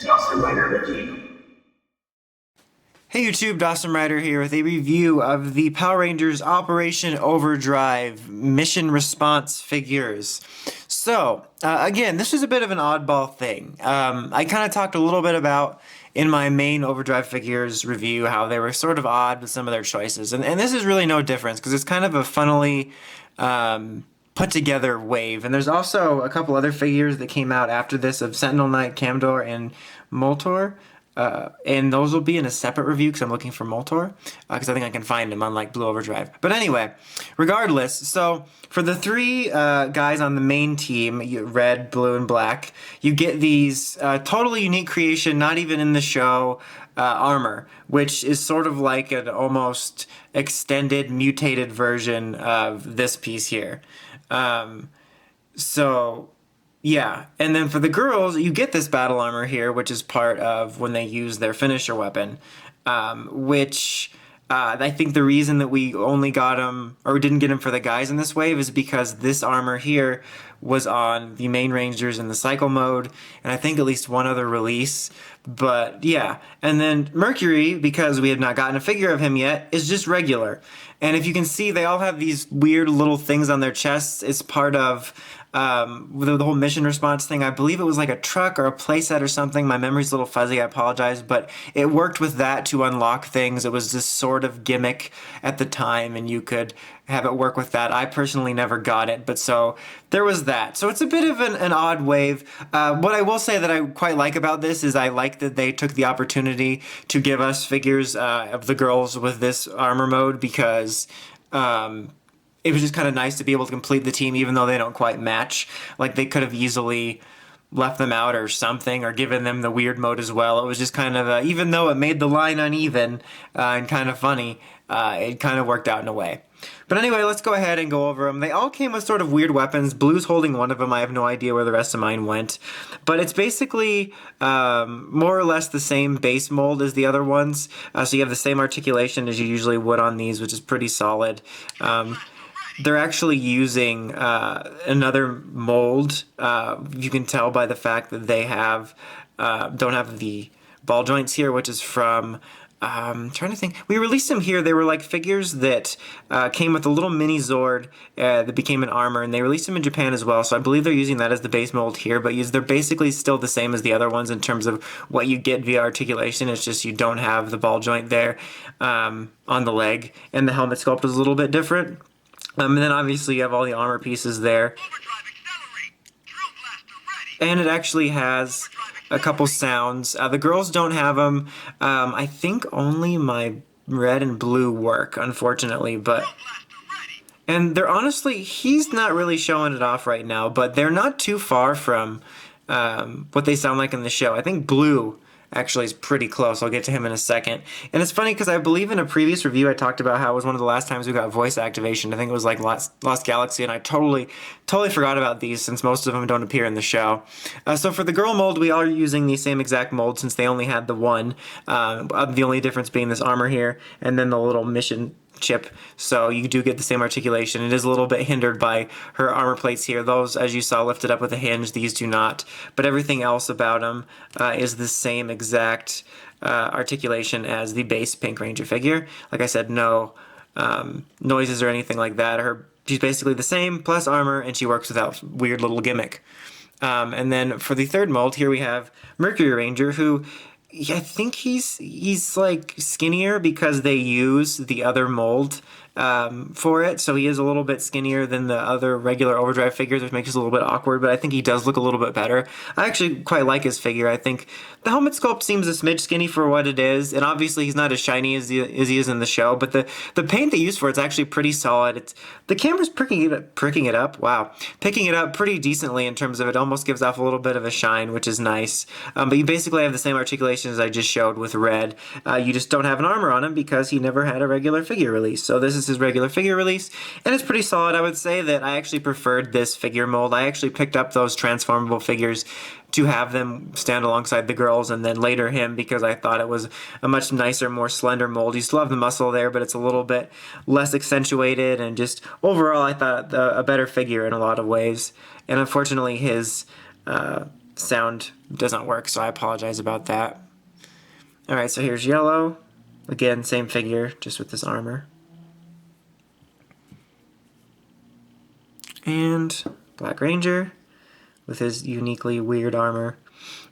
Dawson Rider review. Hey YouTube, Dawson Rider here with a review of the Power Rangers Operation Overdrive mission response figures. So, again, this is a bit of an oddball thing. I kind of talked a little bit about in my main Overdrive figures review how they were sort of odd with some of their choices. And this is really no difference because it's kind of a funnily put together wave. And there's also a couple other figures that came out after this of Sentinel Knight, Camdor, and Moltor. And those will be in a separate review because I'm looking for Moltor, because I think I can find him unlike Blue Overdrive. But anyway, regardless, so for the three guys on the main team, red, blue, and black, you get these totally unique creation, not even in the show, armor, which is sort of like an almost extended, mutated version of this piece here. Yeah, and then for the girls, you get this battle armor here, which is part of when they use their finisher weapon, which I think the reason that we only got them, or didn't get them for the guys in this wave, is because this armor here was on the main Rangers in the cycle mode, and I think at least one other release. But yeah, and then Mercury, because we had not gotten a figure of him yet, is just regular. And if you can see, they all have these weird little things on their chests. It's part of the whole mission response thing. I believe it was like a truck or a playset or something. My memory's a little fuzzy, I apologize, but it worked with that to unlock things. It was this sort of gimmick at the time, and you could have it work with that. I personally never got it, but so there was that. So it's a bit of an odd wave. What I will say that I quite like about this is I like that they took the opportunity to give us figures of the girls with this armor mode, because it was just kind of nice to be able to complete the team even though they don't quite match. Like, they could have easily left them out or something, or given them the weird mode as well. It was just kind of, even though it made the line uneven and kind of funny, it kind of worked out in a way. But anyway, let's go ahead and go over them. They all came with sort of weird weapons. Blue's holding one of them. I have no idea where the rest of mine went. But it's basically more or less the same base mold as the other ones. So you have the same articulation as you usually would on these, which is pretty solid. They're actually using another mold. You can tell by the fact that they don't have the ball joints here, which is from... I'm trying to think. We released them here. They were like figures that came with a little mini Zord that became an armor, and they released them in Japan as well. So I believe they're using that as the base mold here, but they're basically still the same as the other ones in terms of what you get via articulation. It's just you don't have the ball joint there on the leg, and the helmet sculpt is a little bit different. And then obviously you have all the armor pieces there. And it actually has a couple sounds. The girls don't have them. I think only my red and blue work, unfortunately. And they're honestly, he's not really showing it off right now, but they're not too far from what they sound like in the show. I think blue actually is pretty close. I'll get to him in a second. And it's funny because I believe in a previous review I talked about how it was one of the last times we got voice activation. I think it was like Lost Galaxy, and I totally forgot about these since most of them don't appear in the show. So for the girl mold, we are using the same exact mold since they only had the one. The only difference being this armor here and then the little mission chip, so you do get the same articulation. It is a little bit hindered by her armor plates here. Those, as you saw, lifted up with a hinge. These do not, but everything else about them is the same exact articulation as the base Pink Ranger figure. Like I said, no noises or anything like that. She's basically the same, plus armor, and she works without weird little gimmick. And then for the third mold, here we have Mercury Ranger, who... I think he's like skinnier because they use the other mold for it, so he is a little bit skinnier than the other regular Overdrive figures, which makes it a little bit awkward, but I think he does look a little bit better. I actually quite like his figure. I think the helmet sculpt seems a smidge skinny for what it is, and obviously he's not as shiny as he is in the show, but the paint they use for it's actually pretty solid. The camera's picking it up pretty decently in terms of it almost gives off a little bit of a shine, which is nice. But you basically have the same articulation as I just showed with red. You just don't have an armor on him because he never had a regular figure release. So this is his regular figure release, and it's pretty solid. I would say that I actually preferred this figure mold. I actually picked up those transformable figures to have them stand alongside the girls and then later him, because I thought it was a much nicer, more slender mold. You still have the muscle there, but it's a little bit less accentuated, and just overall I thought a better figure in a lot of ways. And unfortunately his sound doesn't work, so I apologize about that. Alright, so here's yellow. Again, same figure, just with this armor. And Black Ranger with his uniquely weird armor.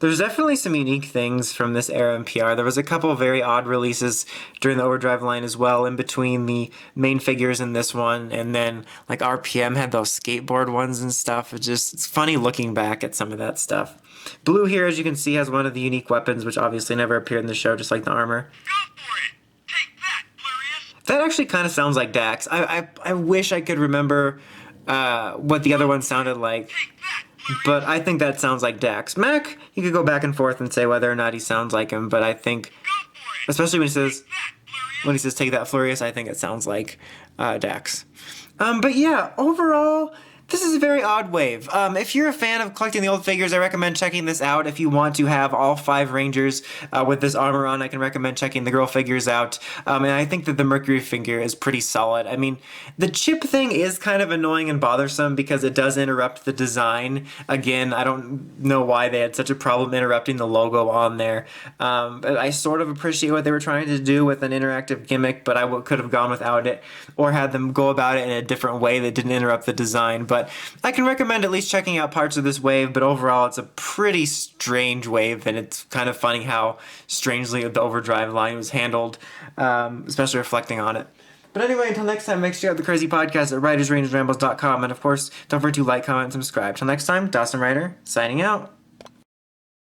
There's definitely some unique things from this era in PR. There was a couple of very odd releases during the Overdrive line as well, in between the main figures in this one, and then like RPM had those skateboard ones and stuff. It's funny looking back at some of that stuff. Blue here, as you can see, has one of the unique weapons, which obviously never appeared in the show, just like the armor. Go for it! Take that, Glorious! That actually kind of sounds like Dax. I wish I could remember what the other one sounded like. But I think that sounds like Dax. Mac, you could go back and forth and say whether or not he sounds like him, but I think, especially when he says take that, Flurious, I think it sounds like Dax. But yeah, overall, this is a very odd wave. If you're a fan of collecting the old figures, I recommend checking this out. If you want to have all 5 Rangers with this armor on, I can recommend checking the girl figures out. And I think that the Mercury figure is pretty solid. I mean, the chip thing is kind of annoying and bothersome because it does interrupt the design. Again, I don't know why they had such a problem interrupting the logo on there. But I sort of appreciate what they were trying to do with an interactive gimmick, but I could have gone without it or had them go about it in a different way that didn't interrupt the design. But I can recommend at least checking out parts of this wave, but overall it's a pretty strange wave, and it's kind of funny how strangely the Overdrive line was handled, especially reflecting on it. But anyway, until next time, make sure you check out the Crazy Podcast at writersrangersrambles.com, and of course, don't forget to like, comment, and subscribe. Till next time, Dawson Ryder, signing out.